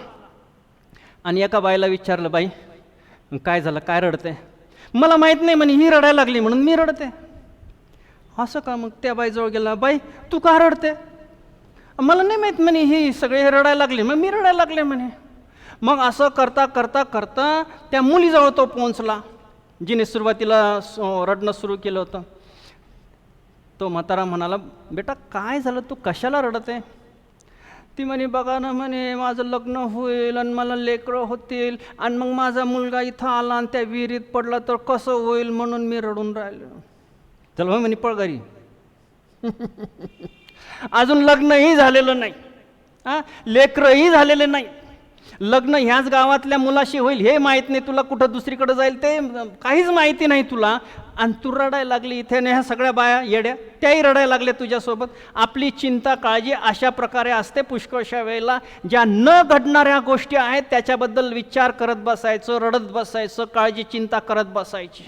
आणि एका बाईला विचारलं, बाई काय झालं, काय रडते? मला माहीत नाही म्हणे, ही रडायला लागली म्हणून मी रडते. असं का? मग त्या बाईजवळ गेला, बाई तू का रडते? मला नाही माहीत म्हणे, ही सगळे रडायला लागले, मग मी रडायला लागले म्हणे. मग असं करता करता करता त्या मुलीजवळ तो पोहोचला, जिने सुरुवातीला रडणं सुरू केलं होतं. तो म्हातारा म्हणाला, बेटा काय झालं, तू कशाला रडते? ती म्हणे, बघा ना म्हणे, माझं लग्न होईल आणि मला लेकरं होतील, आणि मग माझा मुलगा इथं आला आणि त्या विहिरीत पडला तर कसं होईल, म्हणून मी रडून राहिलो. चल म्हणे पळ घरी. अजून लग्नही झालेलं नाही, लेकरंही झालेले नाही. लग्न ह्याच गावातल्या मुलाशी होईल हे माहीत नाही तुला, कुठं दुसरीकडे जाईल ते काहीच माहिती नाही तुला, आणि तू रडायला लागली इथे. ह्या सगळ्या बाया येड्या, त्याही रडायला लागल्या तुझ्यासोबत. आपली चिंता काळजी अशा प्रकारे असते पुष्कळशा वेळेला, ज्या न घडणाऱ्या गोष्टी आहेत त्याच्याबद्दल विचार करत बसायचं, रडत बसायचं, काळजी चिंता करत बसायची.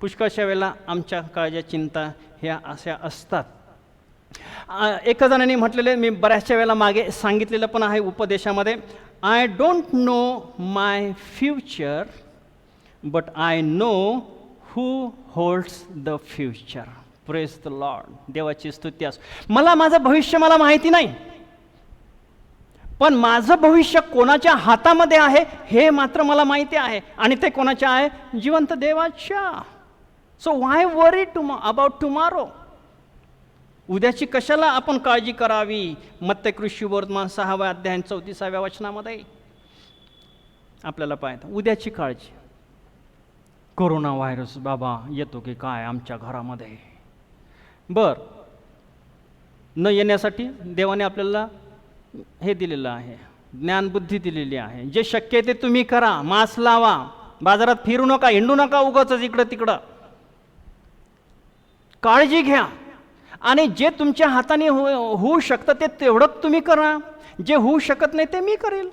पुष्कळशा वेळेला आमच्या काळज्या चिंता ह्या अशा असतात. एका जणांनी म्हटलेले, मी बऱ्याचशा वेळेला मागे सांगितलेलं पण आहे उपदेशामध्ये, I don't know my future but I know who holds the future. Praise the Lord. देवाची स्तुती असो. मला माझं भविष्य मला माहिती नाही, पण माझं भविष्य कोणाच्या हातामध्ये आहे हे मात्र मला माहिती आहे, आणि ते कोणाच्या आहे? जिवंत देवाच्या. So why worry about tomorrow? उद्याची कशाला आपण काळजी करावी? मत्ते कृषीवर्तमान 6व्या अध्याय 34व्या वचनामध्ये आपल्याला पाहतो उद्याची काळजी. कोरोना व्हायरस बाबा येतो की काय आमच्या घरामध्ये. न येण्यासाठी देवाने आपल्याला हे दिलेलं आहे, ज्ञानबुद्धी दिलेली आहे. जे शक्य आहे ते तुम्ही करा. मास्क लावा, बाजारात फिरू नका, हिंडू नका उगाचच इकडं तिकडं. काळजी घ्या, आणि जे तुमच्या हाताने होऊ शकतं ते तेवढं तुम्ही करा. जे होऊ शकत नाही ते मी करेल.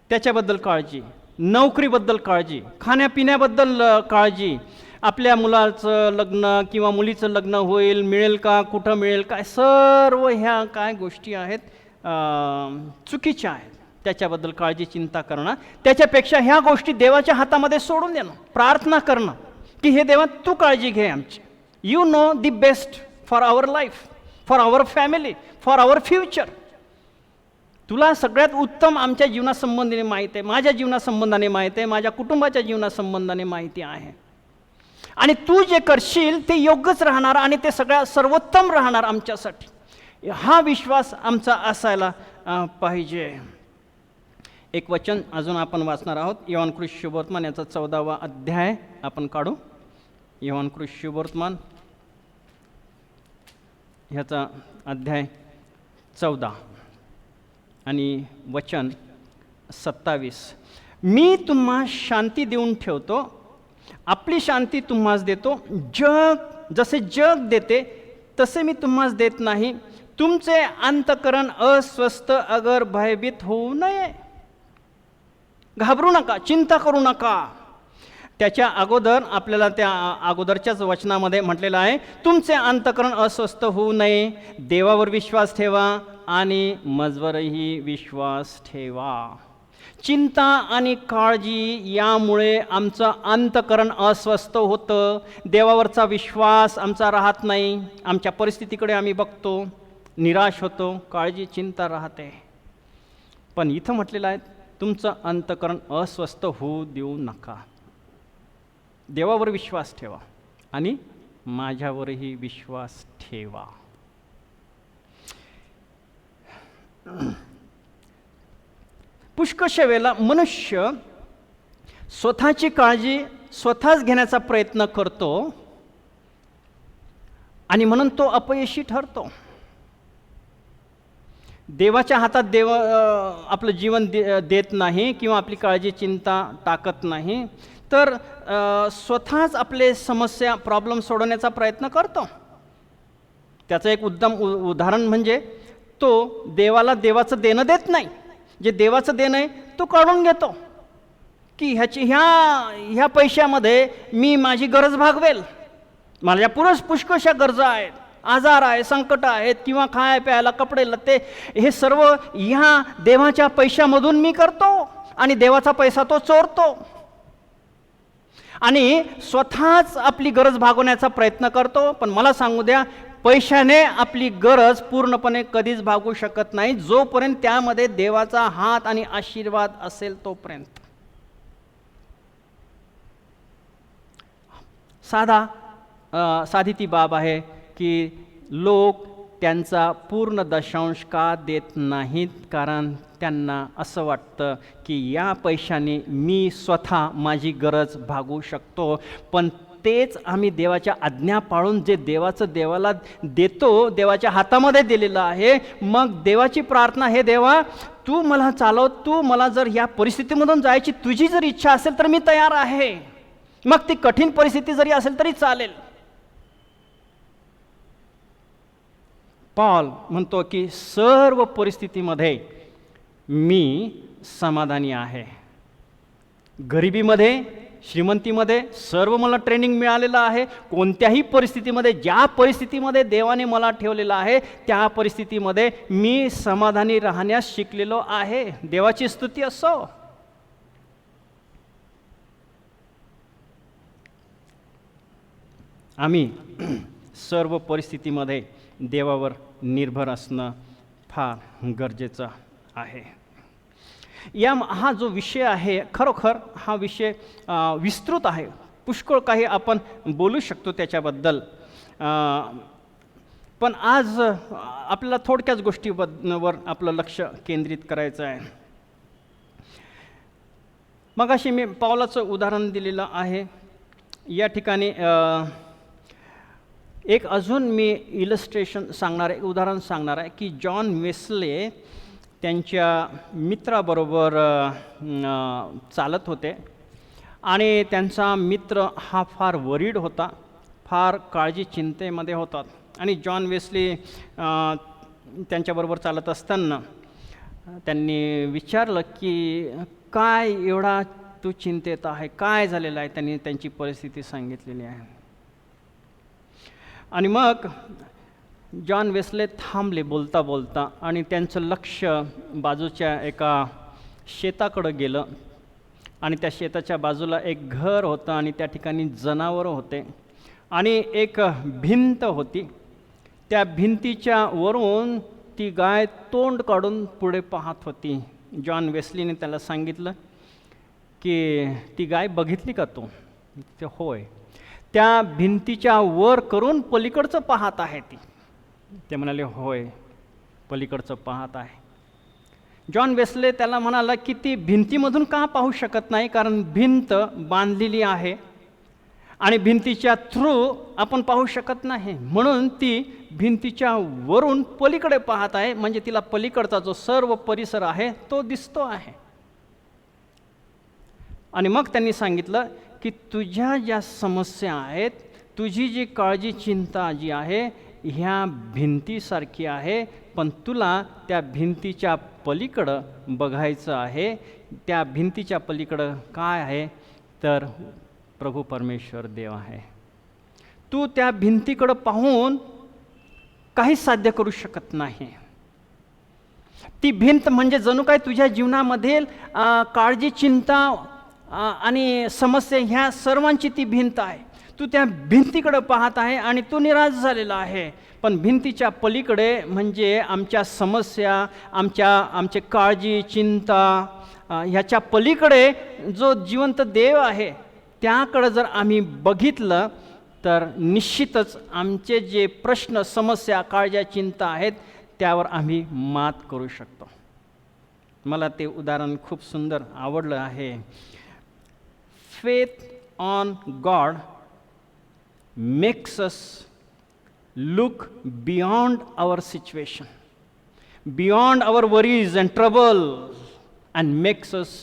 त्याच्याबद्दल काळजी, नोकरीबद्दल काळजी, खाण्यापिण्याबद्दल काळजी, आपल्या मुलाचं लग्न किंवा मुलीचं लग्न होईल, मिळेल का, कुठं मिळेल काय, सर्व ह्या काय गोष्टी आहेत चुकीच्या आहेत. त्याच्याबद्दल काळजी चिंता करणं, त्याच्यापेक्षा ह्या गोष्टी देवाच्या हातामध्ये सोडून देणं, प्रार्थना करणं की हे देवा तू काळजी घे आमची. You know the best for our life, for our family, for our future. तुला सगळ्यात उत्तम आमच्या जीवनासंबंधीने माहिती आहे, माझ्या जीवनासंबंधाने माहिती आहे, माझ्या कुटुंबाच्या जीवनासंबंधाने माहिती आहे, आणि तू जे करशील ते योग्यच राहणार आणि ते सगळ्यात सर्वोत्तम राहणार आमच्यासाठी. हा विश्वास आमचा असायला पाहिजे. एक वचन अजून आपण वाचणार आहोत. योहानकृत शुभवर्तमान याचा 14वा अध्याय आपण काढू. योहानकृत शुभवर्तमान ह्याचा अध्याय 14 आणि वचन 27. मी तुम्हा शांती देऊन ठेवतो, आपली शांती तुम्हास देतो. जसे जग देते तसे मी तुम्हास देत नाही. तुमचे अंतःकरण अस्वस्थ अगर भयभीत होऊ नये. घाबरू नका, चिंता करू नका. त्याच्या अगोदर आपल्याला त्या अगोदरच्याच वचनामध्ये म्हटलेलं आहे, तुमचे अंतःकरण अस्वस्थ होऊ नये. देवावर विश्वास ठेवा आणि मजवरही विश्वास ठेवा. चिंता आणि काळजी यामुळे आमचं अंतःकरण अस्वस्थ होतं. देवावरचा विश्वास आमचा राहत नाही. आमच्या परिस्थितीकडे आम्ही बघतो, निराश होतो, काळजी चिंता राहते. पण इथं म्हटलेलं आहे, तुमचं अंतःकरण अस्वस्थ होऊ देऊ नका. देवावर विश्वास ठेवा आणि माझ्यावरही विश्वास ठेवा. पुष्कळशा वेळेला मनुष्य स्वतःची काळजी स्वतःच घेण्याचा प्रयत्न करतो आणि म्हणून तो अपयशी ठरतो. देवाच्या हातात देव आपलं जीवन देत नाही किंवा आपली काळजी चिंता टाकत नाही, तर स्वतःच आपले समस्या प्रॉब्लेम सोडवण्याचा प्रयत्न करतो. त्याचं एक उत्तम उदाहरण म्हणजे तो देवाला देवाचं देणं देत नाही. जे देवाचं देणं आहे तो काढून घेतो की ह्या पैशामध्ये मी माझी गरज भागवेल. माझ्या पुष्कळशा गरजा आहेत, आजार आहे, संकट आहेत किंवा खाय प्यायला कपडे लत्ते, हे सर्व ह्या देवाच्या पैशामधून मी करतो आणि देवाचा पैसा तो चोरतो आणि स्वतःच आपली गरज भागवण्याचा प्रयत्न करतो. पण मला सांगू द्या, पैशाने आपली गरज पूर्णपणे कधीच भागवू शकत नाही, जोपर्यंत त्यामध्ये देवाचा हात आणि आशीर्वाद असेल तोपर्यंत. साधी ती बाब आहे की लोक त्यांचा पूर्ण दशांश का देत नाहीत, कारण त्यांना असं वाटतं की या पैशाने मी स्वतः माझी गरज भागवू शकतो. पण तेच आम्ही देवाच्या आज्ञा पाळून जे देवाचं देवाला देतो, देवाच्या हातामध्ये दिलेलं आहे, मग देवाची प्रार्थना, हे देवा तू मला चालव, तू मला जर या परिस्थितीमधून जायची तुझी जर इच्छा असेल तर मी तयार आहे. मग ती कठीण परिस्थिती जरी असेल तरी चालेल. पॉल म्हणतो की सर्व परिस्थितीमध्ये मी समाधानी आहे. गरिबीमध्ये, श्रीमंतीमध्ये सर्व मला ट्रेनिंग मिळालेलं आहे. कोणत्याही परिस्थितीमध्ये, ज्या परिस्थितीमध्ये देवाने मला ठेवलेलं आहे त्या परिस्थितीमध्ये मी समाधानी राहण्यास शिकलेलो आहे. देवाची स्तुती असो. आम्ही सर्व परिस्थितीमध्ये देवावर निर्भर असणं फार गरजेचं आहे. हा जो विषय आहे, खरोखर हा विषय विस्तृत आहे. पुष्कळ काही आपण बोलू शकतो त्याच्याबद्दल. पण आज आपल्याला थोडक्याच गोष्टीवर आपलं लक्ष केंद्रित करायचं आहे. मगाशी मी पावलाचं उदाहरण दिलेलं आहे. या ठिकाणी एक अजून मी इलस्ट्रेशन सांगणार आहे, उदाहरण सांगणार आहे की जॉन वेस्ले त्यांच्या मित्राबरोबर चालत होते आणि त्यांचा मित्र हा फार वरीड होता, फार काळजी चिंतेमध्ये होता. आणि जॉन वेस्ले त्यांच्याबरोबर चालत असताना त्यांनी विचारलं की काय एवढा तू चिंतेत आहे, काय झालेलं आहे. त्यांनी त्यांची परिस्थिती सांगितलेली आहे. आणि मग जॉन वेस्ले थांबले बोलता बोलता आणि त्यांचं लक्ष बाजूच्या एका शेताकडं गेलं. आणि त्या शेताच्या बाजूला एक घर होतं आणि त्या ठिकाणी जनावरं होते आणि एक भिंत होती. त्या भिंतीच्या वरून ती गाय तोंड काढून पुढे पाहत होती. जॉन वेस्लीने त्याला सांगितलं की ती गाय बघितली का तू? ते होय. त्या भिंतीच्या वर करून पलीकडचं पाहत आहे ती. ते म्हणाले होय, पलीकडचं पाहत आहे. जॉन वेस्ले त्याला म्हणाला की ती भिंतीमधून का पाहू शकत नाही, कारण भिंत बांधलेली आहे आणि भिंतीच्या थ्रू आपण पाहू शकत नाही, म्हणून ती भिंतीच्या वरून पलीकडे पाहत आहे, म्हणजे तिला पलीकडचा जो सर्व परिसर आहे तो दिसतो आहे. आणि मग त्यांनी सांगितलं की तुझ्या ज्या समस्या आहेत, तुझी जी काळजी चिंता जी आहे ह्या भिंतीसारखी आहे, पण तुला त्या भिंतीच्या पलीकडं बघायचं आहे. त्या भिंतीच्या पलीकडं काय आहे, तर प्रभू परमेश्वर देव आहे. तू त्या भिंतीकडं पाहून काही साध्य करू शकत नाही. ती भिंत म्हणजे जणू काय तुझ्या जीवनामधील काळजी चिंता आणि समस्या ह्या सर्वांची ती भिंत आहे. तू त्या भिंतीकडे पाहत आहे आणि तू निराश झालेला आहे, पण भिंतीच्या पलीकडे म्हणजे आमच्या समस्या, आमचे काळजी चिंता ह्याच्या पलीकडे जो जिवंत देव आहे त्याकडे जर आम्ही बघितलं तर निश्चितच आमचे जे प्रश्न समस्या काळज्या चिंता आहेत त्यावर आम्ही मात करू शकतो. मला ते उदाहरण खूप सुंदर आवडलं आहे. Faith on God makes us look beyond our situation, beyond our worries and trouble, and makes us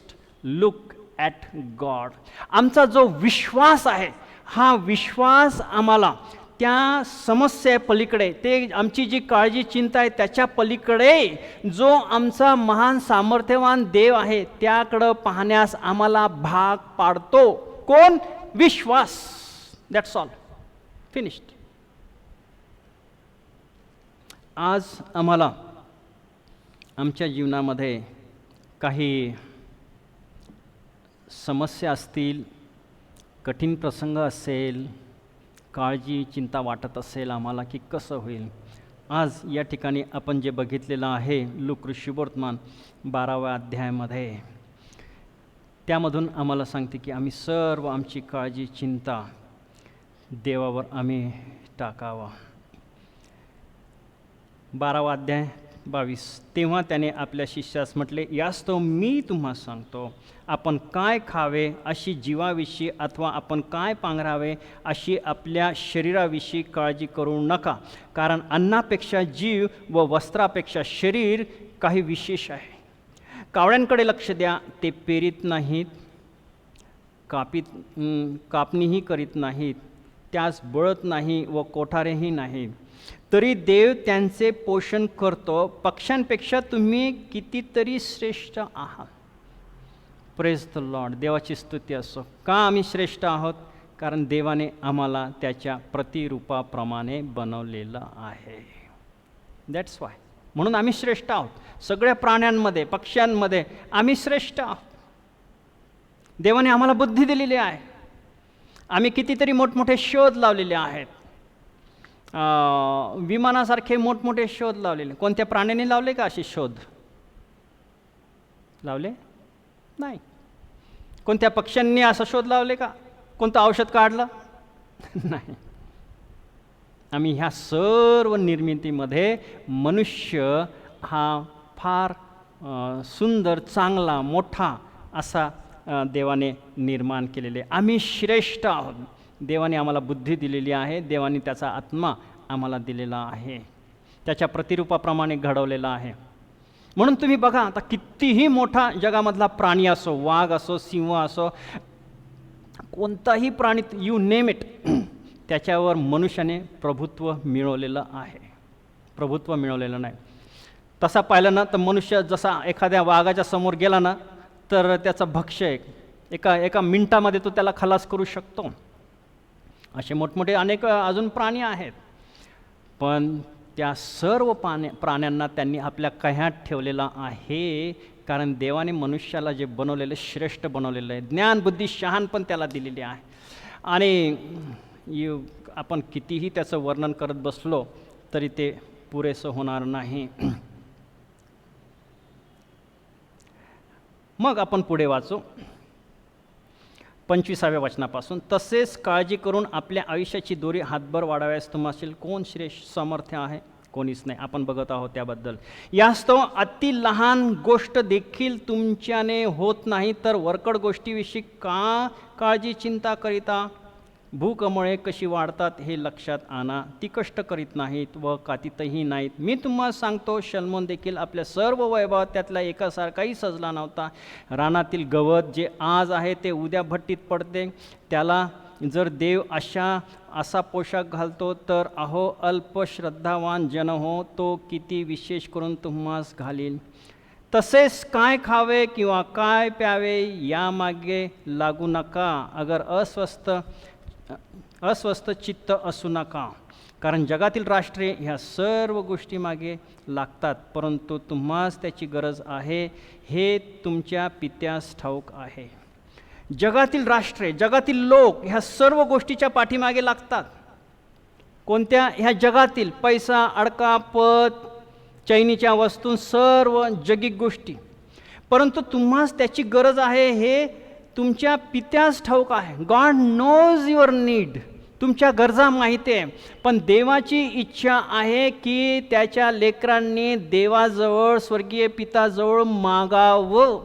look at God. आमचा जो विश्वास आहे, हा विश्वास आम्हाला त्या समस्ये पलीकडे, ते आमची जी काळजी चिंता आहे त्याच्या पलीकडे जो आमचा महान सामर्थ्यवान देव आहे त्याकडं पाहण्यास आम्हाला भाग पाडतो. कोण? विश्वास. That's all. फिनिश्ड. आज आम्हाला आमच्या जीवनामध्ये काही समस्या असतील, कठीण प्रसंग असेल, काळजी चिंता वाटत असेल आम्हाला की कसं होईल. आज या ठिकाणी आपण जे बघितलेलं आहे लूक ऋषिवर्तमान 12व्या अध्यायामध्ये, त्यामधून आम्हाला सांगते की आम्ही सर्व आमची काळजी चिंता देवावर आम्ही टाकावा. 12वा अध्याय 22. तेव्हा त्याने आपल्या शिष्यास म्हटले, यास्तव मी तुम्हा सांगतो, आपण काय खावे अशी जीवाविषयी अथवा आपण काय पांघरावे अशी आपल्या शरीराविषयी काळजी करू नका, कारण अन्नापेक्षा जीव व वस्त्रापेक्षा शरीर काही विशेष आहे. कावळ्यांकडे लक्ष द्या, ते पेरीत नाहीत, कापणीही करीत नाहीत, त्यास बळत नाही व कोठारेही नाही, तरी देव त्यांचे पोषण करतो. पक्ष्यांपेक्षा तुम्ही कितीतरी श्रेष्ठ आहात. Praise the Lord. देवाची स्तुती असो. का आम्ही श्रेष्ठ आहोत? कारण देवाने आम्हाला त्याच्या प्रतिरूपाप्रमाणे बनवलेलं आहे. That's why. म्हणून आम्ही श्रेष्ठ आहोत. सगळ्या प्राण्यांमध्ये, पक्ष्यांमध्ये आम्ही श्रेष्ठ आहोत. देवाने आम्हाला बुद्धी दिलेली आहे. आम्ही कितीतरी मोठमोठे शोध लावलेले आहेत. विमानासारखे मोठमोठे शोध लावलेले. कोणत्या प्राण्याने लावले का असे शोध? लावले नाही. कोणत्या पक्ष्यांनी असा शोध लावले का? कोणतं औषध काढलं? नाही. आम्ही ह्या सर्व निर्मितीमध्ये मनुष्य हा फार सुंदर, चांगला, मोठा असा देवाने निर्माण केलेले. आम्ही श्रेष्ठ आहोत. देवाने आम्हाला बुद्धी दिलेली आहे. देवाने त्याचा आत्मा आम्हाला दिलेला आहे. त्याच्या प्रतिरूपाप्रमाणे घडवलेला आहे. म्हणून तुम्ही बघा, आता कितीही मोठा जगामधला प्राणी असो, वाघ असो, सिंह असो, कोणताही प्राणी, यू नेम इट, त्याच्यावर मनुष्याने प्रभुत्व मिळवलेलं आहे. प्रभुत्व मिळवलेलं नाही. तसा पाहिलं ना तर मनुष्य जसा एखाद्या वाघाच्या समोर गेला ना तर त्याचा भक्ष्य एका मिनिटामध्ये तो त्याला खलास करू शकतो. असे मोठमोठे अनेक अजून प्राणी आहेत. पण त्या सर्व प्राण्यांना त्यांनी आपल्या कह्यात ठेवलेला आहे, कारण देवाने मनुष्याला जे बनवलेलं श्रेष्ठ बनवलेलं आहे. ज्ञान बुद्धी शहाणपण त्याला दिलेली आहे. आणि आपण कितीही त्याचं वर्णन करत बसलो तरी ते पुरेसं होणार नाही. मग आपण पुढे वाचू 25व्या वचनापासून. तसेच काळजी करून आपल्या आयुष्याची दोरी हातभर वाढाव्यास तुम्हासील कोण श्रेष्ठ सामर्थ्य आहे. कोणीच नाही. आपण बघत आहोत त्याबद्दल. यास्तव अति लहान गोष्ट देखील तुमच्याने होत नाही, तर वरकड गोष्टीविषयी का काळजी चिंता करिता? भूकमुळे कशी वाढतात हे लक्षात आणा. ती कष्ट करीत नाहीत व कातीतही नाहीत. मी तुम्हाला सांगतो, शल्मोन देखील आपल्या सर्व वैभवात त्यातला एकासारखाही सजला नव्हता. रानातील गवत जे आज आहे ते उद्या भट्टीत पडते. त्याला जर देव असा पोशाख घालतो, तर अहो अल्पश्रद्धावान जन हो, तो किती विशेष करून तुम्हास घालील. तसेच काय खावे किंवा काय प्यावे यामागे लागू नका. अगर अस्वस्थ चित्त असू नका, कारण जगातील राष्ट्रे ह्या सर्व गोष्टी मागे लागतात, परंतु तुम्हास त्याची गरज आहे हे तुमच्या पित्यास ठाऊक आहे. जगातील राष्ट्रे, जगातील लोक ह्या सर्व गोष्टीच्या पाठीमागे लागतात. कोणत्या? ह्या जगातील पैसा, अडका, पद, चैनीच्या वस्तू, सर्व जगिक गोष्टी. परंतु तुम्हास त्याची गरज आहे हे तुमच्या पित्यास ठाऊक आहे. God knows your need. तुमच्या गरजा माहिती आहे. पण देवाची इच्छा आहे की त्याच्या लेकरांनी देवाजवळ, स्वर्गीय पिताजवळ मागावं.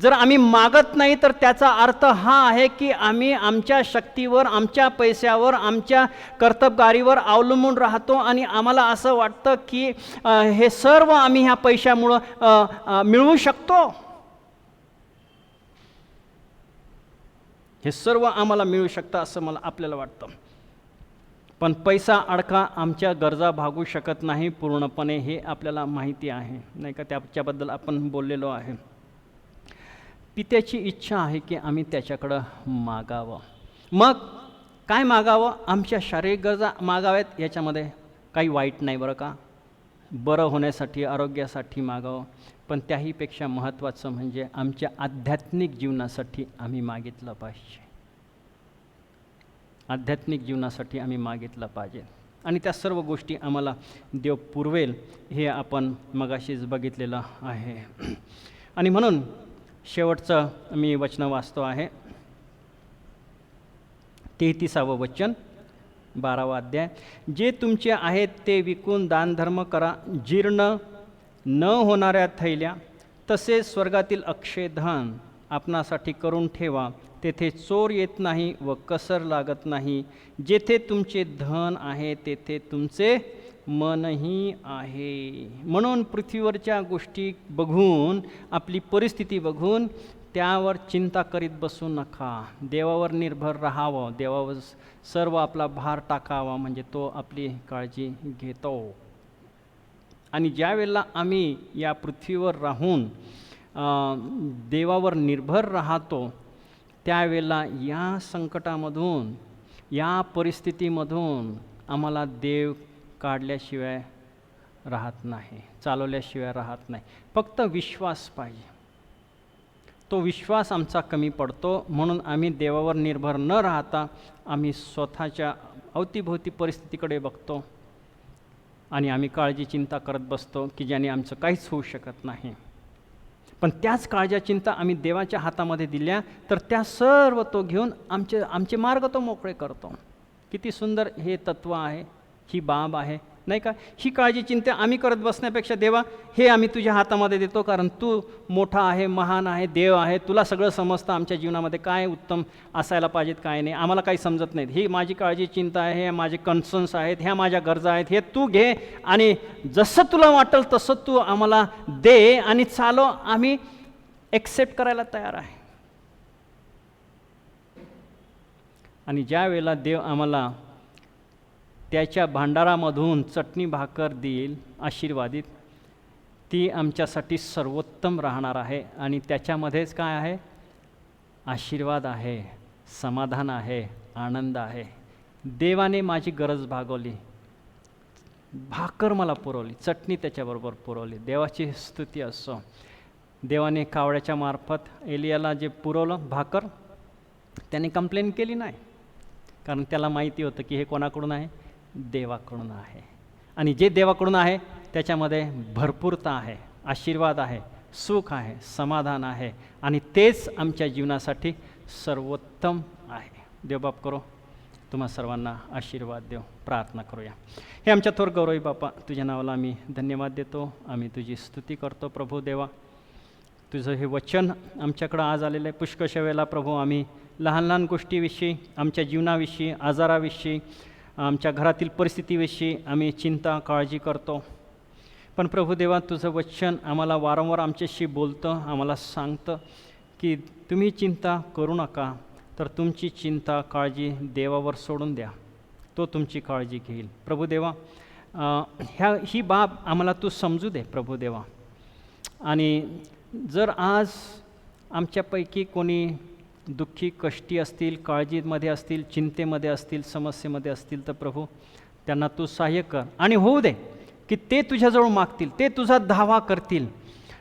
जर आम्ही मागत नाही तर त्याचा अर्थ हा आहे की आम्ही आमच्या शक्तीवर, आमच्या पैशावर, आमच्या कर्तबगारीवर अवलंबून राहतो आणि आम्हाला असं वाटतं की हे सर्व आम्ही ह्या पैशामुळं मिळवू शकतो. हे सर्व आम्हाला मिळू शकतं असं आपल्याला वाटतं. पण पैसा अडका आमच्या गरजा भागू शकत नाही पूर्णपणे, हे आपल्याला माहिती आहे नाही का? त्याच्याबद्दल आपण बोललेलो आहे. पित्याची इच्छा आहे की आम्ही त्याच्याकडं मागावं. मग काय मागावं? आमच्या शारीरिक गरजा मागाव्यात, याच्यामध्ये काही वाईट नाही बरं का. बरं होण्यासाठी, आरोग्यासाठी मागावं. पण त्याहीपेक्षा महत्त्वाचं म्हणजे आमच्या आध्यात्मिक जीवनासाठी आम्ही मागितलं पाहिजे. आध्यात्मिक जीवनासाठी आम्ही मागितलं पाहिजे आणि त्या सर्व गोष्टी आम्हाला देव पुरवेल, हे आपण मगाशीच बघितलेलं आहे. आणि म्हणून शेवटचं मी वचन वाचतो आहे, 33वे वचन, 12वा अध्याय. जे तुमचे आहेत ते विकून दानधर्म करा, जीर्ण न होणाऱ्या थैल्या, तसेच स्वर्गातील अक्षय धन आपणासाठी करून ठेवा. तेथे चोर येत नाही व कसर लागत नाही. जेथे तुमचे धन आहे तेथे तुमचे मनही आहे. म्हणून पृथ्वीवरच्या गोष्टी बघून, आपली परिस्थिती बघून त्यावर चिंता करीत बसू नका. देवावर निर्भर राहावं, देवावर सर्व आपला भार टाकावा, म्हणजे तो आपली काळजी घेतो. आणि ज्या वेळेला आम्ही या पृथ्वीवर राहून देवावर निर्भर राहतो, त्यावेळेला या संकटामधून, या परिस्थितीमधून आम्हाला देव काढल्याशिवाय राहत नाही, चालवल्याशिवाय राहत नाही. फक्त विश्वास पाहिजे. तो विश्वास आमचा कमी पडतो. म्हणून आम्ही देवावर निर्भर न राहता आम्ही स्वतःच्या अवतीभोवती परिस्थितीकडे बघतो आणि आम्ही काळजी चिंता करत बसतो की ज्याने आमचं काहीच होऊ शकत नाही. पण त्याच काळज्या चिंता आम्ही देवाच्या हातामध्ये दिल्या तर त्या सर्व तो घेऊन आमचे मार्ग तो मोकळे करतो. किती सुंदर हे तत्त्व आहे, ही बाब आहे नाही का? ही काळजी चिंता आम्ही करत बसण्यापेक्षा देवा हे आम्ही तुझ्या हातामध्ये देतो, कारण तू मोठा आहे, महान आहे, देव आहे, तुला सगळं समजतं. आमच्या जीवनामध्ये काय उत्तम असायला पाहिजेत, काय नाही, आम्हाला काही समजत नाहीत. ही माझी काळजी चिंता आहे, हे माझे कन्सर्न्स आहेत, ह्या माझ्या गरजा आहेत, हे तू घे आणि जसं तुला वाटेल तसं तू आम्हाला दे आणि चालो. आम्ही ॲक्सेप्ट करायला तयार आहे. आणि ज्या वेळेला देव आम्हाला त्याच्या भांडारामधून चटणी भाकर देईल आशीर्वादित, ती आमच्यासाठी सर्वोत्तम राहणार आहे. आणि त्याच्यामध्येच काय आहे? आशीर्वाद आहे, समाधान आहे, आनंद आहे. देवाने माझी गरज भागवली, भाकर मला पुरवली, चटणी त्याच्याबरोबर पुरवली. देवाची स्तुती असो. देवाने कावळ्याच्या मार्फत एलियाला जे पुरवलं भाकर, त्याने कंप्लेन केली नाही, कारण त्याला माहिती होतं की हे कोणाकडून आहे? देवाकडून आहे. आणि जे देवाकडून आहे त्याच्यामध्ये भरपूरता आहे, आशीर्वाद आहे, सुख आहे, समाधान आहे आणि तेच आमच्या जीवनासाठी सर्वोत्तम आहे. देवबाप करो तुम्हा सर्वांना आशीर्वाद देव. प्रार्थना करूया. हे आमच्या थोर गौरवी बापा, तुझ्या नावाला आम्ही धन्यवाद देतो. आम्ही तुझी स्तुती करतो प्रभू देवा. तुझं हे वचन आमच्याकडं आज आलेलं आहे. पुष्कळशा वेळेला प्रभू आम्ही लहान लहान गोष्टीविषयी, आमच्या जीवनाविषयी, आजाराविषयी, आमच्या घरातील परिस्थितीविषयी आम्ही चिंता काळजी करतो. पण प्रभू देवा, तुझं वचन आम्हाला वारंवार आमच्याशी बोलतं, आम्हाला सांगतं की तुम्ही चिंता करू नका, तर तुमची चिंता काळजी देवावर सोडून द्या, तो तुमची काळजी घेईल. प्रभू देवा, ही बाब आम्हाला तू समजू दे प्रभू देवा. आणि जर आज आमच्यापैकी कोणी दुःखी, कष्टी असतील, काळजीमध्ये असतील, चिंतेमध्ये असतील, समस्येमध्ये असतील, तर प्रभू त्यांना तू सहाय्य कर. आणि होऊ दे की ते तुझ्याजवळ मागतील, ते तुझा धावा करतील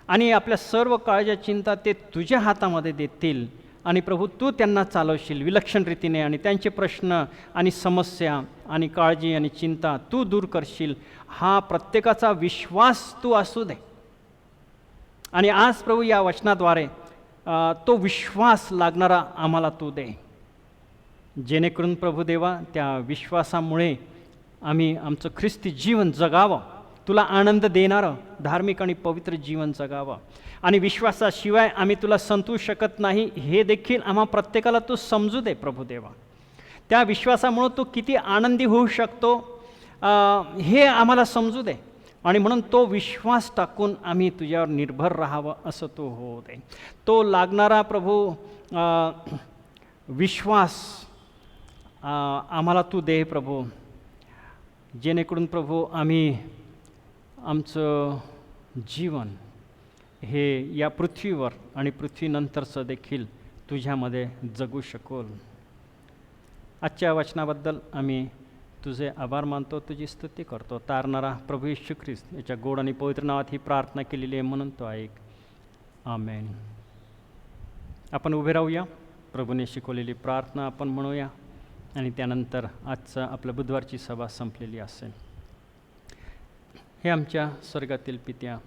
आणि आपल्या सर्व काळज्या चिंता ते तुझ्या हातामध्ये देतील. आणि प्रभू तू त्यांना चालवशील विलक्षण रीतीने, आणि त्यांचे प्रश्न आणि समस्या आणि काळजी आणि चिंता तू दूर करशील. हा प्रत्येकाचा विश्वास तू असू दे. आणि आज प्रभू या वचनाद्वारे तो विश्वास लागणारा आम्हाला तू दे, जेणेकरून प्रभू देवा त्या विश्वासामुळे आम्ही आमचं ख्रिस्ती जीवन जगावं, तुला आनंद देणारं धार्मिक आणि पवित्र जीवन जगावं. आणि विश्वासाशिवाय आम्ही तुला संतू शकत नाही, हे देखील आम्हा प्रत्येकाला तू समजू दे प्रभू देवा. त्या विश्वासामुळं तू किती आनंदी होऊ शकतो हे आम्हाला समजू दे. आणि म्हणून तो विश्वास टाकून आम्ही तुझ्यावर निर्भर राहावं असं तो होऊ दे. तो लागणारा प्रभू विश्वास आम्हाला तू दे प्रभू, जेणेकरून प्रभू आम्ही आमचं जीवन हे या पृथ्वीवर आणि पृथ्वीनंतरचं देखील तुझ्यामध्ये जगू शकोल. आजच्या वचनाबद्दल आम्ही तुझे आभार मानतो, तुझी स्तुती करतो. तारणारा प्रभू येशू ख्रिस्त याच्या गोड आणि पवित्र नावात ही प्रार्थना केलेली आहे, म्हणून तो ऐक. आमेन. आपण उभे राहूया. प्रभूने शिकवलेली प्रार्थना आपण म्हणूया आणि त्यानंतर आजचं आपलं बुधवारची सभा संपलेली असेल. हे आमच्या स्वर्गातील पित्या,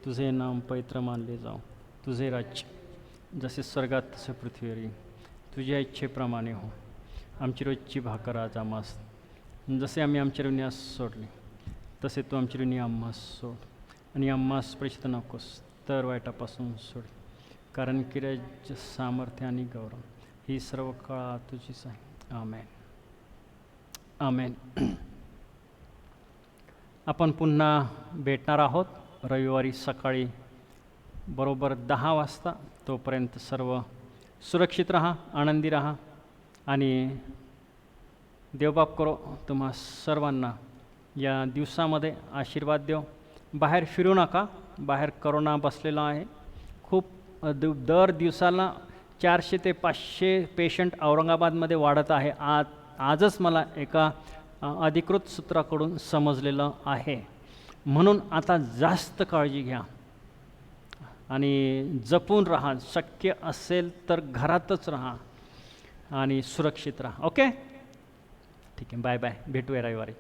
तुझे नाम पवित्र मानले जाओ, तुझे राज्य जसे स्वर्गात तसे पृथ्वीवर, तुझ्या इच्छेप्रमाणे हो. आमची रोजची भाकर आज आम्हास, जसे आम्ही आमच्या ऋणी सोडले तसे तू आमची ऋणी आम्हास सोड. आणि आम्हास परीक्षित नकोस, तर वाईटापासून सोड. कारण की राज्य, सामर्थ्य आणि गौरव ही सर्व काळ तुझीच आहे. आमेन. आमेन. आपण पुन्हा भेटणार आहोत रविवारी सकाळी बरोबर 10 वाजता. तोपर्यंत सर्व सुरक्षित राहा, आनंदी राहा आणि देवबाप करो तुम्हा सर्वांना या दिवसामध्ये आशीर्वाद देव. बाहेर फिरू नका, बाहेर करोना बसलेला आहे खूप. दर दिवसाला 400 ते 500 पेशंट औरंगाबादमध्ये वाढत आहे. आजच मला एका अधिकृत सूत्राकडून समजलेलं आहे. म्हणून आता जास्त काळजी घ्या आणि जपून राहा. शक्य असेल तर घरातच राहा आणि सुरक्षित राहा. ओके, ठीक आहे. Bye bye. भेटूया रविवारी.